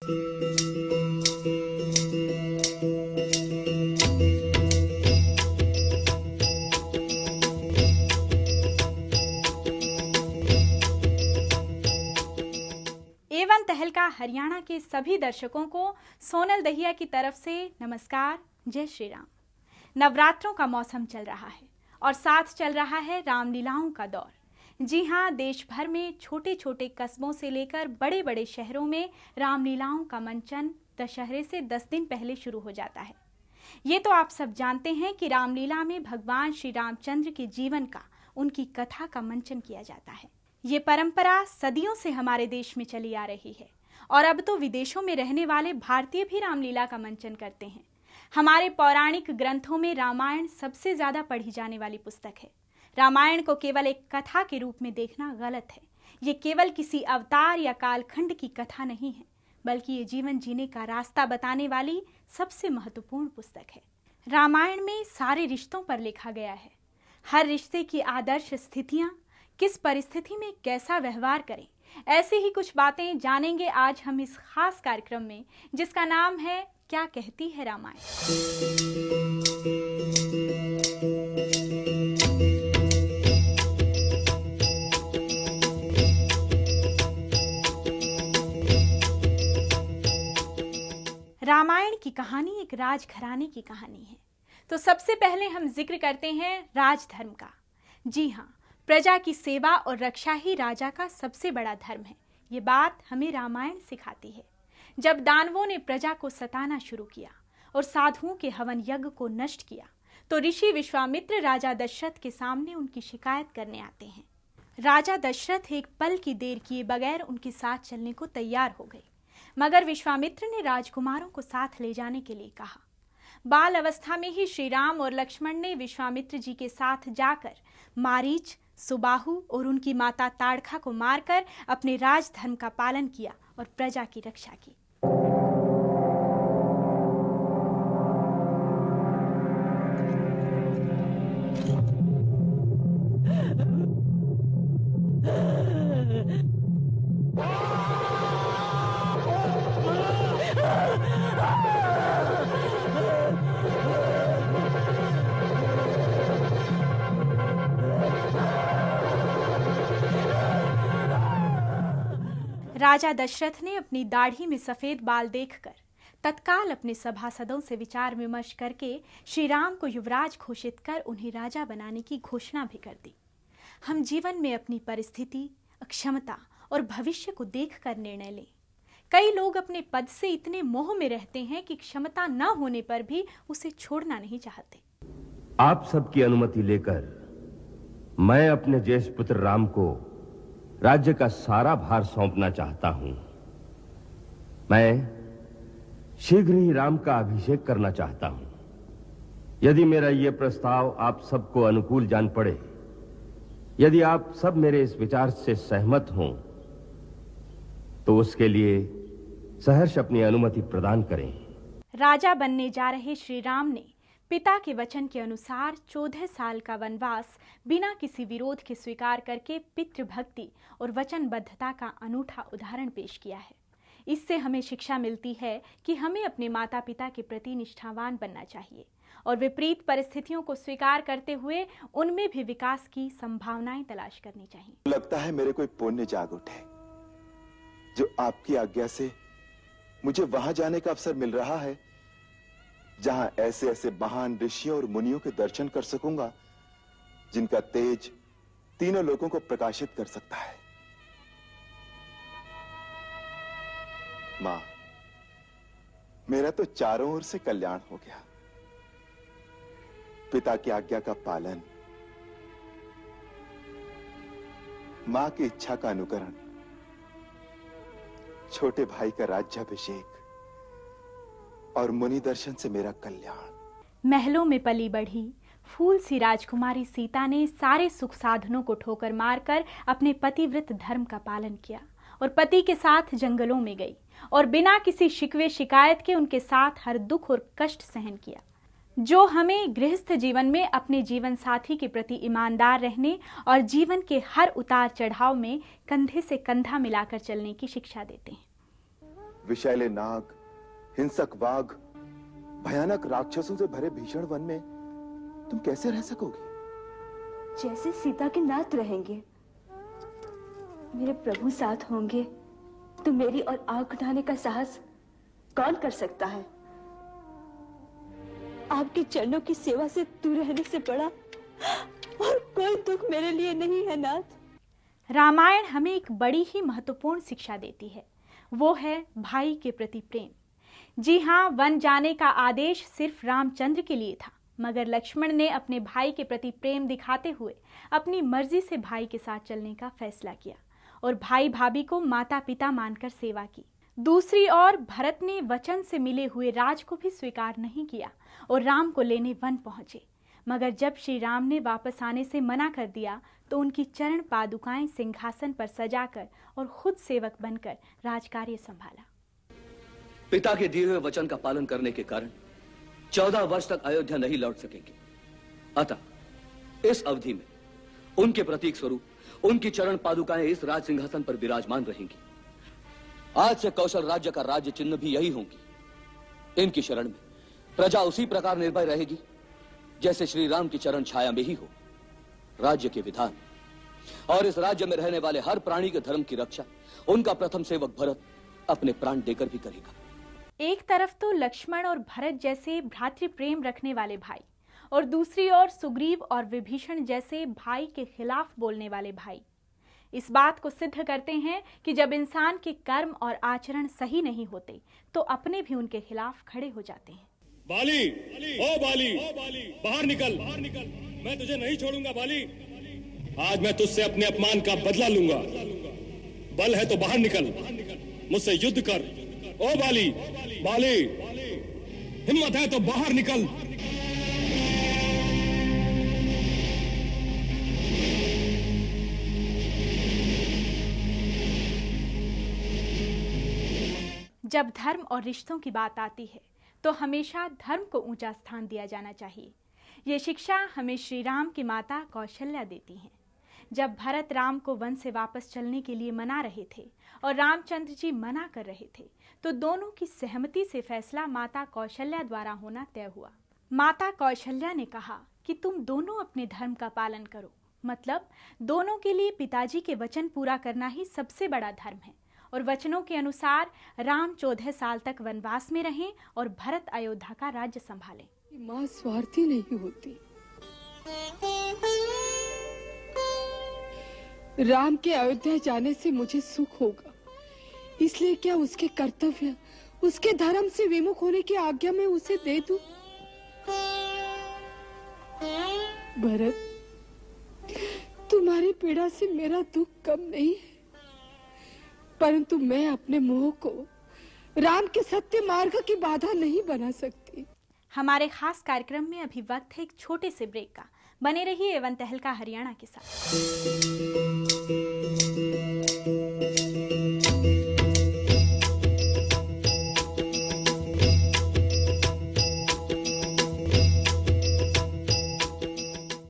Avon तहलका हरियाणा के सभी दर्शकों को सोनल दहिया की तरफ से नमस्कार, जय श्री राम। नवरात्रों का मौसम चल रहा है और साथ चल रहा है रामलीलाओं का दौर। जी हाँ, देश भर में छोटे छोटे कस्बों से लेकर बड़े बड़े शहरों में रामलीलाओं का मंचन दशहरे से 10 दिन पहले शुरू हो जाता है। ये तो आप सब जानते हैं कि रामलीला में भगवान श्री रामचंद्र के जीवन का, उनकी कथा का मंचन किया जाता है। ये परंपरा सदियों से हमारे देश में चली आ रही है और अब तो विदेशों में रहने वाले भारतीय भी रामलीला का मंचन करते हैं। हमारे पौराणिक ग्रंथों में रामायण सबसे ज्यादा पढ़ी जाने वाली पुस्तक है। रामायण को केवल एक कथा के रूप में देखना गलत है। ये केवल किसी अवतार या कालखंड की कथा नहीं है, बल्कि ये जीवन जीने का रास्ता बताने वाली सबसे महत्वपूर्ण पुस्तक है। रामायण में सारे रिश्तों पर लिखा गया है। हर रिश्ते की आदर्श स्थितियां, किस परिस्थिति में कैसा व्यवहार करें, ऐसे ही कुछ बातें जानेंगे आज हम इस खास कार्यक्रम में, जिसका नाम है क्या कहती है रामायण। रामायण की कहानी एक राजघराने की कहानी है। तो सबसे पहले हम जिक्र करते हैं राजधर्म का। जी हाँ, प्रजा की सेवा और रक्षा ही राजा का सबसे बड़ा धर्म है। ये बात हमें रामायण सिखाती है। जब दानवों ने प्रजा को सताना शुरू किया और साधुओं के हवन यज्ञ को नष्ट किया, तो ऋषि विश्वामित्र राजा दशरथ के सामने उनकी शिकायत करने आते हैं। राजा दशरथ एक पल की देर किए बगैर उनके साथ चलने को तैयार हो गए, मगर विश्वामित्र ने राजकुमारों को साथ ले जाने के लिए कहा। बाल अवस्था में ही श्री राम और लक्ष्मण ने विश्वामित्र जी के साथ जाकर मारीच, सुबाहु और उनकी माता ताड़का को मारकर अपने राजधर्म का पालन किया और प्रजा की रक्षा की। राजा दशरथ ने अपनी दाढ़ी में सफेद बाल देखकर तत्काल अपने सभासदों से विचार विमर्श करके श्री राम को युवराज घोषित कर उन्हें राजा बनाने की घोषणा भी कर दी। हम जीवन में अपनी परिस्थिति, क्षमता और भविष्य को देखकर निर्णय लें। कई लोग अपने पद से इतने मोह में रहते हैं कि क्षमता न होने पर भी उसे छोड़ना नहीं चाहते। आप सबकी अनुमति लेकर मैं अपने ज्येष्ठ पुत्र राम को राज्य का सारा भार सौंपना चाहता हूं। मैं शीघ्र ही राम का अभिषेक करना चाहता हूं। यदि मेरा यह प्रस्ताव आप सबको अनुकूल जान पड़े, यदि आप सब मेरे इस विचार से सहमत हों, तो उसके लिए सहर्ष अपनी अनुमति प्रदान करें। राजा बनने जा रहे श्री राम ने पिता के वचन के अनुसार 14 साल का वनवास बिना किसी विरोध के स्वीकार करके पितृभक्ति और वचनबद्धता का अनूठा उदाहरण पेश किया है। इससे हमें शिक्षा मिलती है कि हमें अपने माता पिता के प्रति निष्ठावान बनना चाहिए और विपरीत परिस्थितियों को स्वीकार करते हुए उनमें भी विकास की संभावनाएं तलाश करनी चाहिए। लगता है मेरे कोई पुण्य जाग उठे, जो आपकी आज्ञा से मुझे वहां जाने का अवसर मिल रहा है, जहां ऐसे ऐसे महान ऋषियों और मुनियों के दर्शन कर सकूंगा, जिनका तेज तीनों लोगों को प्रकाशित कर सकता है। मां, मेरा तो चारों ओर से कल्याण हो गया। पिता की आज्ञा का पालन, मां की इच्छा का अनुकरण, छोटे भाई का राज्याभिषेक और मुनि दर्शन से मेरा कल्याण। महलों में पली बढ़ी फूल सी राजकुमारी सीता ने सारे सुख साधनों को ठोकर मारकर अपने पतिव्रत धर्म का पालन किया और पति के साथ जंगलों में गई और बिना किसी शिकवे शिकायत के उनके साथ हर दुख और कष्ट सहन किया, जो हमें गृहस्थ जीवन में अपने जीवन साथी के प्रति ईमानदार रहने और जीवन के हर उतार चढ़ाव में कंधे से कंधा मिलाकर चलने की शिक्षा देते हैं। विषैले नाग, हिंसक बाघ, भयानक राक्षसों से भरे भीषण वन में तुम कैसे रह सकोगी? जैसे सीता के नाथ रहेंगे। मेरे प्रभु साथ होंगे तो मेरी और आग उठाने का साहस कौन कर सकता है? आपके चरणों की सेवा से दूर रहने से बड़ा और कोई दुख मेरे लिए नहीं है नाथ। रामायण हमें एक बड़ी ही महत्वपूर्ण शिक्षा देती है, वो है भाई के प्रति प्रेम। जी हाँ, वन जाने का आदेश सिर्फ रामचंद्र के लिए था, मगर लक्ष्मण ने अपने भाई के प्रति प्रेम दिखाते हुए अपनी मर्जी से भाई के साथ चलने का फैसला किया और भाई भाभी को माता पिता मानकर सेवा की। दूसरी ओर भरत ने वचन से मिले हुए राज को भी स्वीकार नहीं किया और राम को लेने वन पहुंचे, मगर जब श्री राम ने वापस आने से मना कर दिया तो उनकी चरण पादुकाएं सिंहासन पर सजाकर और खुद सेवक बनकर राजकार्य संभाला। पिता के दिए हुए वचन का पालन करने के कारण 14 वर्ष तक अयोध्या नहीं लौट सकेंगे। अतः इस अवधि में उनके प्रतीक स्वरूप उनकी चरण पादुकाएं इस राज सिंहासन पर विराजमान रहेंगी। आज से कौशल राज्य का राज्य चिन्ह भी यही होंगी। इनकी शरण में प्रजा उसी प्रकार निर्भय रहेगी जैसे श्री राम की चरण छाया में ही हो। राज्य के विधान और इस राज्य में रहने वाले हर प्राणी के धर्म की रक्षा उनका प्रथम सेवक भरत अपने प्राण देकर भी करेगा। एक तरफ तो लक्ष्मण और भरत जैसे भ्रातृ प्रेम रखने वाले भाई और दूसरी ओर सुग्रीव और विभीषण जैसे भाई के खिलाफ बोलने वाले भाई इस बात को सिद्ध करते हैं कि जब इंसान के कर्म और आचरण सही नहीं होते तो अपने भी उनके खिलाफ खड़े हो जाते हैं। बाली, ओ बाली, बाहर निकल, मैं तुझे नहीं छोड़ूंगा बाली। आज मैं तुझसे अपने अपमान का बदला लूंगा। बल है तो बाहर निकल, मुझसे युद्ध कर। ओ बाली, हिम्मत है तो बाहर निकल। जब धर्म और रिश्तों की बात आती है तो हमेशा धर्म को ऊंचा स्थान दिया जाना चाहिए। ये शिक्षा हमें श्री राम की माता कौशल्या देती हैं। जब भरत राम को वन से वापस चलने के लिए मना रहे थे और रामचंद्र जी मना कर रहे थे तो दोनों की सहमति से फैसला माता कौशल्या द्वारा होना तय हुआ। माता कौशल्या ने कहा कि तुम दोनों अपने धर्म का पालन करो, मतलब दोनों के लिए पिताजी के वचन पूरा करना ही सबसे बड़ा धर्म है और वचनों के अनुसार राम 14 साल तक वनवास में रहें और भरत अयोध्या का राज्य संभालें। माँ स्वार्थी नहीं होती। राम के अयोध्या जाने से मुझे सुख होगा, इसलिए क्या उसके कर्तव्य, उसके धर्म से विमुख होने की आज्ञा मैं उसे दे दूं? भरत, तुम्हारी पीड़ा से मेरा दुख कम नहीं है, परंतु मैं अपने मोह को राम के सत्य मार्ग की बाधा नहीं बना सकती। हमारे खास कार्यक्रम में अभी वक्त है एक छोटे से ब्रेक का। बने रहिए एवं तहलका हरियाणा के साथ।